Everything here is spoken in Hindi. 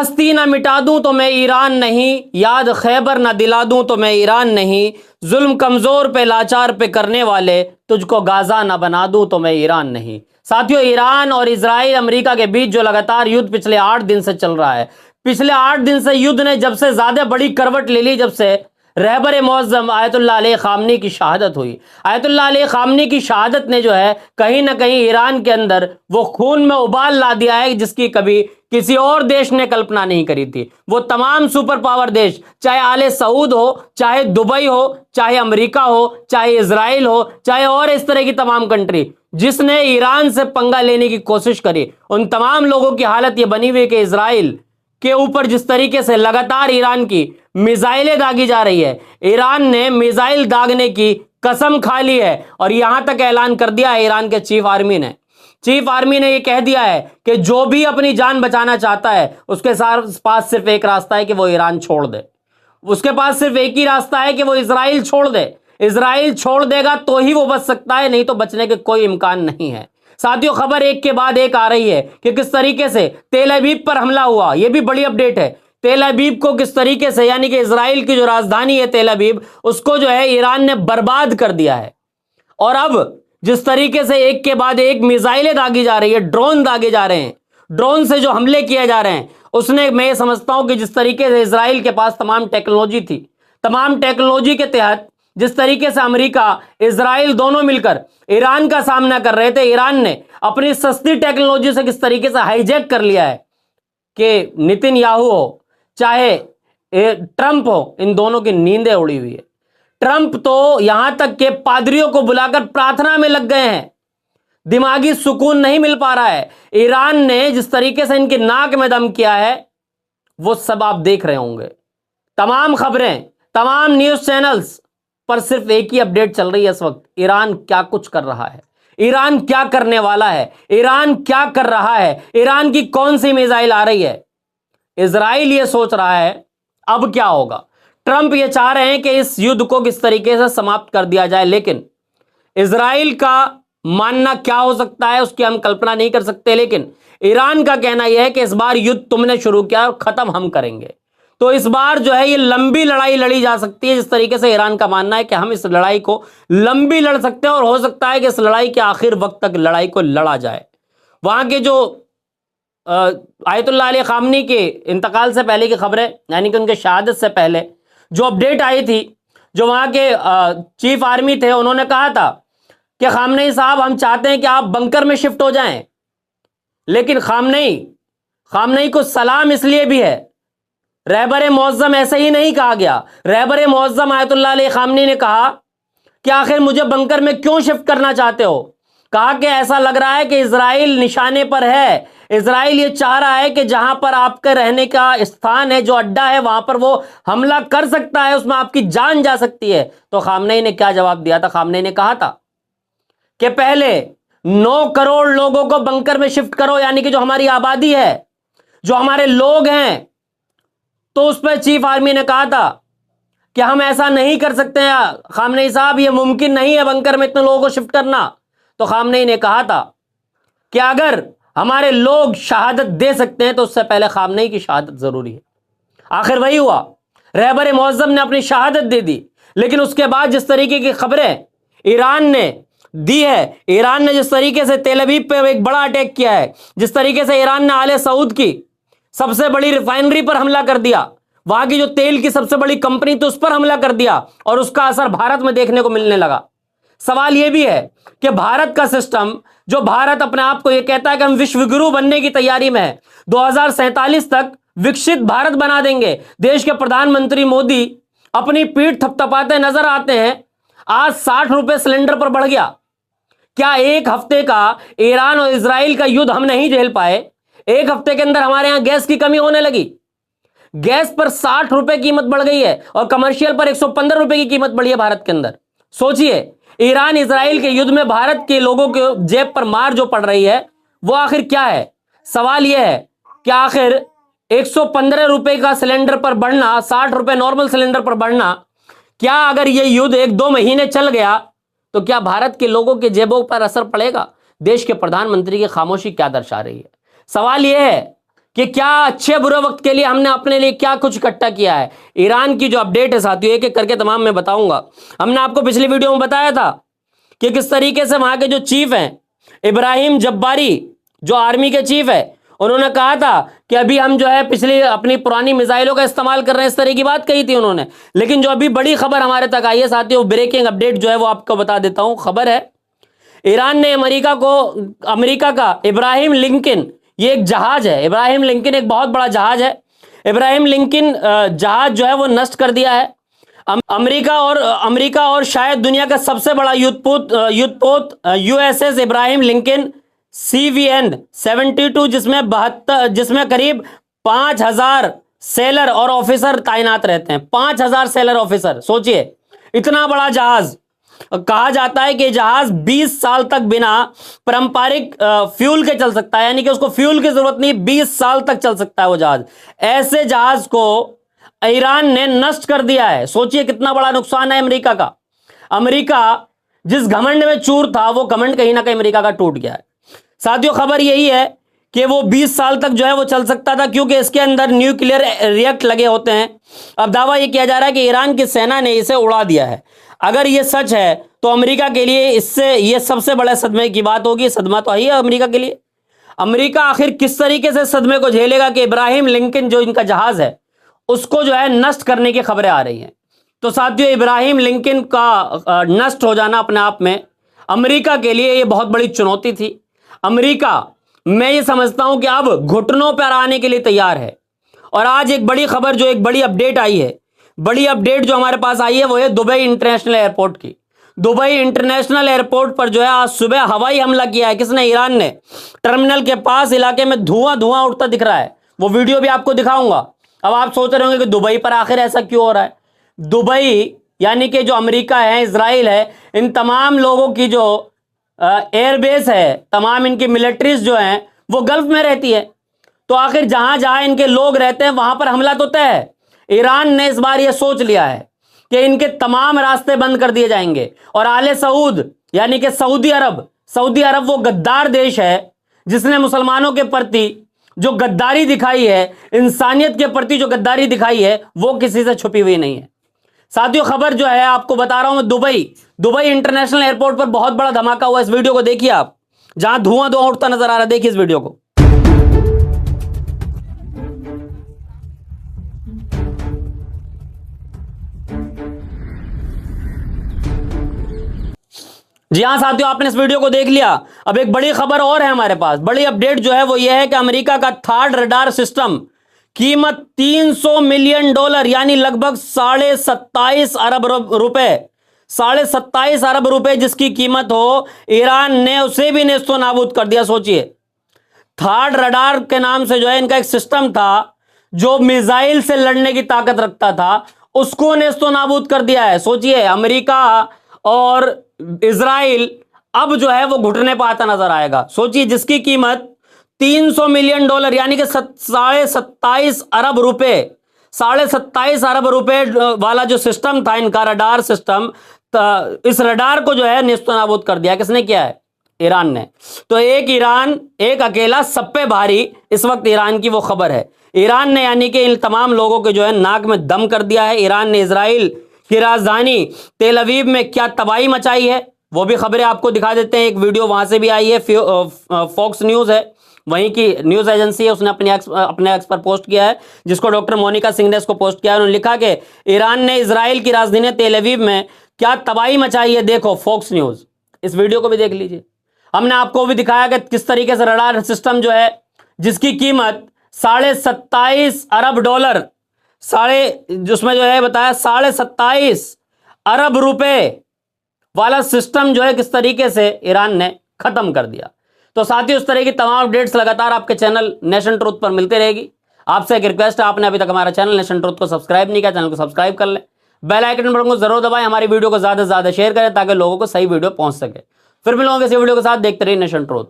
हस्ती ना मिटा दूं तो मैं ईरान नहीं, याद खैबर ना दिला दूं तो मैं ईरान नहीं, जुल्म कमजोर पे लाचार पे करने वाले, तुझको गाजा ना बना दूं तो मैं ईरान नहीं। साथियों, ईरान और इजराइल अमेरिका के बीच जो लगातार युद्ध पिछले 8 दिन से चल रहा है, पिछले 8 दिन से युद्ध ने जब से ज्यादा बड़ी करवट ले ली, जब से रहबर मुअज़्ज़म आयतुल्लाह अलैहि खामनी की शहादत हुई। आयतुल्लाह अलैहि खामनी की शहादत ने जो है कहीं ना कहीं ईरान के अंदर वो खून में उबाल ला दिया है जिसकी कभी किसी और देश ने कल्पना नहीं करी थी। वो तमाम सुपर पावर देश, चाहे आले सऊद हो, चाहे दुबई हो, चाहे अमेरिका हो, चाहे इजराइल हो, चाहे और इस तरह की तमाम कंट्री जिसने ईरान से पंगा लेने की कोशिश करी, उन तमाम लोगों की हालत ये बनी हुई है कि इजराइल के ऊपर जिस तरीके से लगातार ईरान की मिसाइलें दागी जा रही है, ईरान ने मिसाइल दागने की कसम खा ली है और यहां तक ऐलान कर दिया है ईरान के चीफ आर्मी ने यह कह दिया है कि जो भी अपनी जान बचाना चाहता है उसके पास सिर्फ एक रास्ता है कि वो ईरान छोड़ दे। उसके पास सिर्फ एक ही रास्ता है कि वो इजराइल छोड़ दे। इजराइल छोड़ देगा तो ही वो बच सकता है, नहीं तो बचने के कोई इम्कान नहीं है। साथियों, खबर एक के बाद एक आ रही है कि किस तरीके से तेल अवीव पर हमला हुआ। यह भी बड़ी अपडेट है। तेल अवीव को किस तरीके से, यानी कि इजराइल की जो राजधानी है तेल अवीव, उसको जो है ईरान ने बर्बाद कर दिया है। और अब जिस तरीके से एक के बाद एक मिसाइलें दागी जा रही है, ड्रोन दागे जा रहे हैं, ड्रोन से जो हमले किए जा रहे हैं, उसने, मैं समझता हूं कि जिस तरीके से इजराइल के पास तमाम टेक्नोलॉजी थी, तमाम टेक्नोलॉजी के तहत जिस तरीके से अमेरिका इजराइल दोनों मिलकर ईरान का सामना कर रहे थे, ईरान ने अपनी सस्ती टेक्नोलॉजी से किस तरीके से हाईजैक कर लिया है कि नेतन्याहू हो चाहे ट्रंप हो, इन दोनों की नींदें उड़ी हुई है। ट्रंप तो यहां तक के पादरियों को बुलाकर प्रार्थना में लग गए हैं, दिमागी सुकून नहीं मिल पा रहा है। ईरान ने जिस तरीके से इनकी नाक में दम किया है वो सब आप देख रहे होंगे। तमाम खबरें, तमाम न्यूज चैनल्स पर सिर्फ एक ही अपडेट चल रही है इस वक्त, ईरान क्या कुछ कर रहा है, ईरान क्या करने वाला है, ईरान क्या कर रहा है, ईरान की कौन सी मिसाइल आ रही है। इजराइल ये सोच रहा है अब क्या होगा। ट्रंप ये चाह रहे हैं कि इस युद्ध को किस तरीके से समाप्त कर दिया जाए, लेकिन इजराइल का मानना क्या हो सकता है उसकी हम कल्पना नहीं कर सकते। लेकिन ईरान का कहना यह है कि इस बार युद्ध तुमने शुरू किया और खत्म हम करेंगे। तो इस बार जो है ये लंबी लड़ाई लड़ी जा सकती है, जिस तरीके से ईरान का मानना है कि हम इस लड़ाई को लंबी लड़ सकते हैं और हो सकता है कि इस लड़ाई के आखिर वक्त तक लड़ाई को लड़ा जाए। वहां के जो आयतुल्लाह अली खामनी के इंतकाल से पहले की खबरें, यानी कि उनके शहादत से पहले जो अपडेट आई थी, जो वहां के चीफ आर्मी थे, उन्होंने कहा था कि खामनेई साहब हम चाहते हैं कि आप बंकर में शिफ्ट हो जाएं। लेकिन खामनेई को सलाम इसलिए भी है, रहबर मुअज़्ज़म ऐसे ही नहीं कहा गया। रहबर मुअज़्ज़म आयतुल्लाह अली खामनी ने कहा कि आखिर मुझे बंकर में क्यों शिफ्ट करना चाहते हो। कहा कि ऐसा लग रहा है कि इजराइल निशाने पर है, इजराइल ये चाह रहा है कि जहां पर आपके रहने का स्थान है, जो अड्डा है, वहां पर वो हमला कर सकता है, उसमें आपकी जान जा सकती है। तो खामनेई ने क्या जवाब दिया था? खामनेई ने कहा था कि पहले 9 करोड़ लोगों को बंकर में शिफ्ट करो, यानी कि जो हमारी आबादी है, जो हमारे लोग हैं। तो उस पर चीफ आर्मी ने कहा था कि हम ऐसा नहीं कर सकते हैं खामनेई साहब, ये मुमकिन नहीं है बंकर में इतने लोगों को शिफ्ट करना। तो खामनेई ने कहा था कि अगर हमारे लोग शहादत दे सकते हैं तो उससे पहले खामनेई की शहादत जरूरी है। आखिर वही हुआ, रहबर मुअज़्ज़म ने अपनी शहादत दे दी। लेकिन उसके बाद जिस तरीके की खबरें ईरान ने दी है, ईरान ने जिस तरीके से तेल अवीव पे एक बड़ा अटैक किया है, जिस तरीके से ईरान ने आले सऊद की सबसे बड़ी रिफाइनरी पर हमला कर दिया, वहां की जो तेल की सबसे बड़ी कंपनी थी उस पर हमला कर दिया, और उसका असर भारत में देखने को मिलने लगा। सवाल यह भी है कि भारत का सिस्टम, जो भारत अपने आप को यह कहता है कि हम विश्व गुरु बनने की तैयारी में है, 2047 तक विकसित भारत बना देंगे, देश के प्रधानमंत्री मोदी अपनी पीठ थपथपाते नजर आते हैं, आज 60 रुपए सिलेंडर पर बढ़ गया। क्या एक हफ्ते का ईरान और इजराइल का युद्ध हम नहीं झेल पाए? एक हफ्ते के अंदर हमारे यहां गैस की कमी होने लगी, गैस पर 60 रुपए कीमत बढ़ गई है और कमर्शियल पर 115 रुपए की कीमत बढ़ी है भारत के अंदर। सोचिए, ईरान इजराइल के युद्ध में भारत के लोगों के जेब पर मार जो पड़ रही है वो आखिर क्या है? सवाल यह है कि आखिर 115 रुपए का सिलेंडर पर बढ़ना, 60 रुपए नॉर्मल सिलेंडर पर बढ़ना, क्या अगर यह युद्ध 1-2 महीने चल गया तो क्या भारत के लोगों के जेबों पर असर पड़ेगा? देश के प्रधानमंत्री की खामोशी क्या दर्शा रही है? सवाल यह है कि क्या अच्छे बुरे वक्त के लिए हमने अपने लिए क्या कुछ इकट्ठा किया है। ईरान की जो अपडेट है साथियों, एक एक करके तमाम मैं बताऊंगा। हमने आपको पिछली वीडियो में बताया था कि किस तरीके से वहां के जो चीफ हैं इब्राहिम जब्बारी, जो आर्मी के चीफ है, उन्होंने कहा था कि अभी हम जो है पिछली अपनी पुरानी मिसाइलों का इस्तेमाल कर रहे हैं, इस तरह की बात कही थी उन्होंने। लेकिन जो अभी बड़ी खबर हमारे तक आई है साथियों, ब्रेकिंग अपडेट जो है वो आपको बता देता हूं। खबर है ईरान ने अमेरिका का इब्राहिम लिंकन, ये एक जहाज है, इब्राहिम लिंकन एक बहुत बड़ा जहाज है, इब्राहिम लिंकन जहाज जो है वो नष्ट कर दिया है। अमेरिका और शायद दुनिया का सबसे बड़ा युद्धपोत यूएसएस इब्राहिम लिंकन CVN 72, जिसमें करीब 5000 सेलर और ऑफिसर तैनात रहते हैं। 5000 सेलर ऑफिसर, सोचिए इतना बड़ा जहाज। कहा जाता है कि जहाज 20 साल तक बिना पारंपरिक फ्यूल के चल सकता है, यानी कि उसको फ्यूल की जरूरत नहीं, 20 साल तक चल सकता है वो जहाज। ऐसे जहाज को ईरान ने नष्ट कर दिया है। सोचिए कितना बड़ा नुकसान है अमेरिका का। अमेरिका जिस घमंड में चूर था, वो घमंड कहीं ना कहीं अमेरिका का टूट गया है। साथियों खबर यही है कि वो 20 साल तक जो है वो चल सकता था, क्योंकि इसके अंदर न्यूक्लियर रिएक्ट लगे होते हैं। अब दावा ये किया जा रहा है कि ईरान की सेना ने इसे उड़ा दिया है। अगर ये सच है तो अमेरिका के लिए इससे ये सबसे बड़े सदमे की बात होगी। सदमा तो है अमेरिका के लिए। अमेरिका आखिर किस तरीके से सदमे को झेलेगा कि इब्राहिम लिंकन जो इनका जहाज है उसको जो है नष्ट करने की खबरें आ रही हैं। तो साथियों इब्राहिम लिंकन का नष्ट हो जाना अपने आप में अमेरिका के लिए ये बहुत बड़ी चुनौती थी। अमेरिका, मैं ये समझता हूं कि अब घुटनों पर आने के लिए तैयार है। और आज एक बड़ी खबर, जो एक बड़ी अपडेट आई है, बड़ी अपडेट जो हमारे पास आई है वो है दुबई इंटरनेशनल एयरपोर्ट की। दुबई इंटरनेशनल एयरपोर्ट पर जो है आज सुबह हवाई हमला किया है। किसने? ईरान ने। टर्मिनल के पास इलाके में धुआं उठता दिख रहा है। वो वीडियो भी आपको दिखाऊंगा। अब आप सोच रहे होंगे कि दुबई पर आखिर ऐसा क्यों हो रहा है। दुबई यानी कि जो अमेरिका है, इजराइल है, इन तमाम लोगों की जो एयरबेस है, तमाम इनकी मिलिट्रीज जो हैं वो गल्फ में रहती है। तो आखिर जहां जहां इनके लोग रहते हैं वहां पर हमला तो तय है। ईरान ने इस बार यह सोच लिया है कि इनके तमाम रास्ते बंद कर दिए जाएंगे। और आले सऊद यानी कि सऊदी अरब वो गद्दार देश है जिसने मुसलमानों के प्रति जो गद्दारी दिखाई है, इंसानियत के प्रति जो गद्दारी दिखाई है, वो किसी से छुपी हुई नहीं है। साथियों खबर जो है आपको बता रहा हूं मैं, दुबई इंटरनेशनल एयरपोर्ट पर बहुत बड़ा धमाका हुआ। इस वीडियो को देखिए आप, जहां धुआं उठता नजर आ रहा है। देखिए इस वीडियो को। जी हां साथियों, आपने इस वीडियो को देख लिया। अब एक बड़ी खबर और है हमारे पास। बड़ी अपडेट जो है वो ये है कि अमेरिका का थर्ड रडार सिस्टम, कीमत $300 मिलियन, यानी लगभग 27.5 अरब रुपए, 27.5 अरब रुपए जिसकी कीमत हो, ईरान ने उसे भी नेस्तो नाबूद कर दिया। सोचिए, थर्ड रडार के नाम से जो है इनका एक सिस्टम था जो मिसाइल से लड़ने की ताकत रखता था, उसको नेस्तो नाबूद कर दिया है। सोचिए, अमेरिका और इजराइल अब जो है वो घुटने पर आता नजर आएगा। सोचिए, जिसकी कीमत $300 मिलियन यानी कि 27.5 अरब रुपए, 27.5 अरब रुपए वाला जो सिस्टम था इनका रडार सिस्टम, इस रडार को जो है नेस्तनाबूद कर दिया। किसने किया है? ईरान ने। तो एक अकेला सब पे भारी इस वक्त ईरान की वो खबर है। ईरान ने यानी कि इन तमाम लोगों के जो है नाक में दम कर दिया है। ईरान ने इजराइल की राजधानी तेल अवीव में क्या तबाही मचाई है, वो भी खबरें आपको दिखा देते हैं। एक वीडियो वहां से भी आई है, फॉक्स न्यूज है, वहीं की न्यूज एजेंसी है, उसने अपने एक्स पर पोस्ट किया है, जिसको डॉक्टर मोनिका सिंह ने इसको पोस्ट किया है। उन्होंने लिखा कि ईरान ने इजराइल की राजधानी तेल अवीव में क्या तबाही मचाई है, देखो फॉक्स न्यूज। इस वीडियो को भी देख लीजिए। हमने आपको भी दिखाया कि किस तरीके से रडार सिस्टम जो है जिसकी कीमत $27.5 अरब, जिसमें जो है बताया 27.5 अरब रुपए वाला सिस्टम जो है किस तरीके से ईरान ने खत्म कर दिया। तो साथियों, इस तरह की तमाम अपडेट्स लगातार आपके चैनल नेशन ट्रुथ पर मिलते रहेगी। आपसे एक रिक्वेस्ट है, आपने अभी तक हमारा चैनल नेशन ट्रुथ को सब्सक्राइब नहीं किया, चैनल को सब्सक्राइब कर लें, बेल आइकन बटन को जरूर दबाएं, हमारी वीडियो को ज्यादा से ज्यादा शेयर करें ताकि लोगों को सही वीडियो पहुंच सके। फिर मिलूंगा किसी वीडियो के साथ। देखते रहिए नेशन ट्रुथ।